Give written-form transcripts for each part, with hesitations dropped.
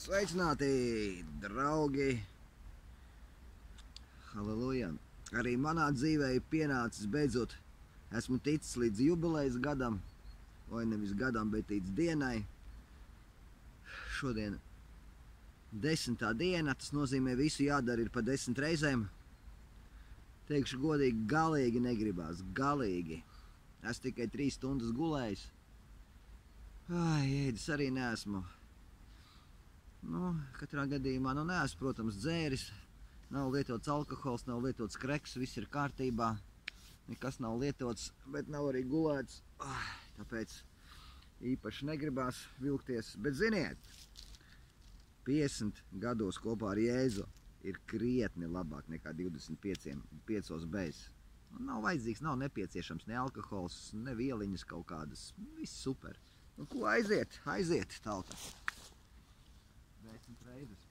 Sveicināti, draugi! Halleluja! Arī manā dzīvē ir pienācis beidzot. Esmu ticis līdz jubilejas gadam, vai nevis gadam, bet līdz dienai. Šodien 10. diena, tas nozīmē visu jādara ir pa 10 reizēm. Teikšu godīgi, galīgi negribās, galīgi. Es tikai 3 stundas gulējis. Ēdis arī neesmu. Katrā gadījumā neesmu, protams, dzēris. Nav lietots alkohols, nav lietots kreks, viss ir kārtībā. Nekas nav lietots, bet nav arī gulēts. Tāpēc īpaši negribās vilkties. Bet ziniet, 50 gados kopā ar Jēzu ir krietni labāk nekā 25 bez. Nav vajadzīgs, nav nepieciešams ne alkohols, ne vieliņas kaut kādas. Viss super. Ko aiziet tauta. 10 reizes.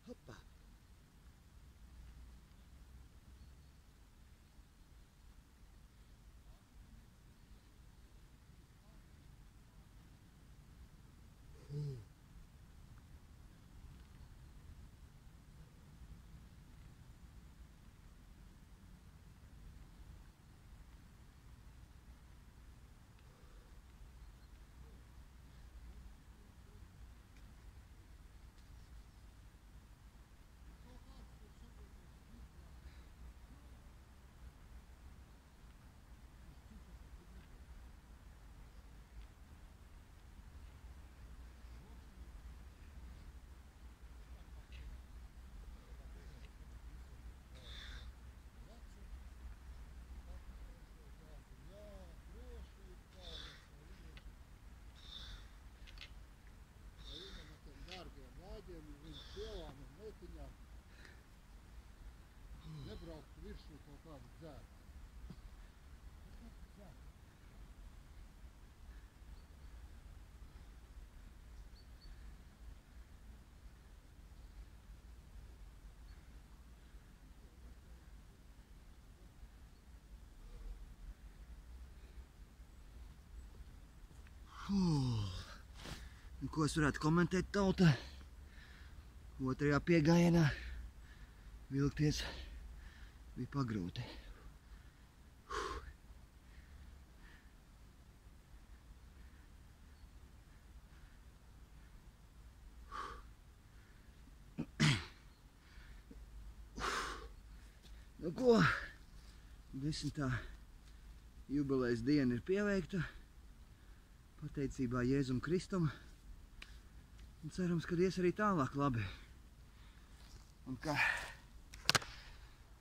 Hoppa. Nebraukt virsū kaut kādu dzēru. Ko es varētu komentēt, tauta? Otrajā piegājienā vilkties bija pagrūti. Ko? 10. jubilejas diena ir pieveikta. Pateicībā Jēzum Kristum. Un cerams, ka ies arī tālāk labi. Un ka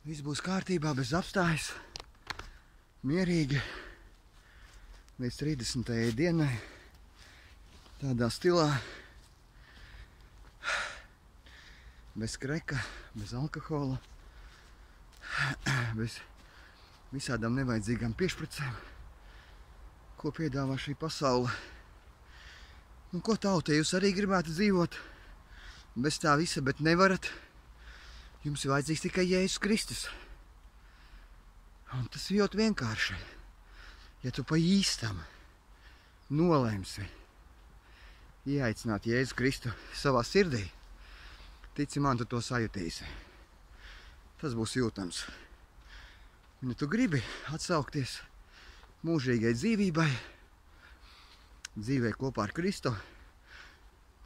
viss būs kārtībā, bez apstājas, mierīgi, līdz 30. dienai, tādā stilā, bez kreka, bez alkohola, bez visādām nevajadzīgām piešpricēm, ko piedāvā šī pasaule. Ko tauta, jūs arī gribētu dzīvot bez tā visa, bet nevarat? Jums ir vajadzīgs tikai Jēzus Kristus. Un tas ir ļoti vienkārši. Ja tu pa īstam nolemsi ieaicināt Jēzu Kristu savā sirdī, tici man, tu to sajutīsi. Tas būs jūtams. Un ja tu gribi atsaukties mūžīgai dzīvībai, dzīvē kopā ar Kristu,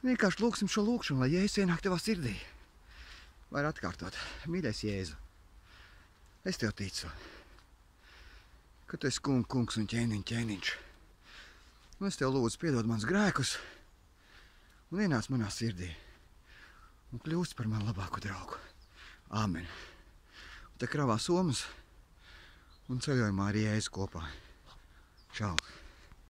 vienkārši lūksim šo lūkšanu, lai Jēzus ienāk tavā sirdī. Var atkārtot. Mīļais Jēzu, es tev ticu, ka tu esi kungs un ķēniņš. Un es tev lūdzu piedod mans grēkus un ienāc manā sirdī un kļūst par manu labāko draugu. Āmen. Un te kravā somas un ceļojumā ar Jēzu kopā. Čau!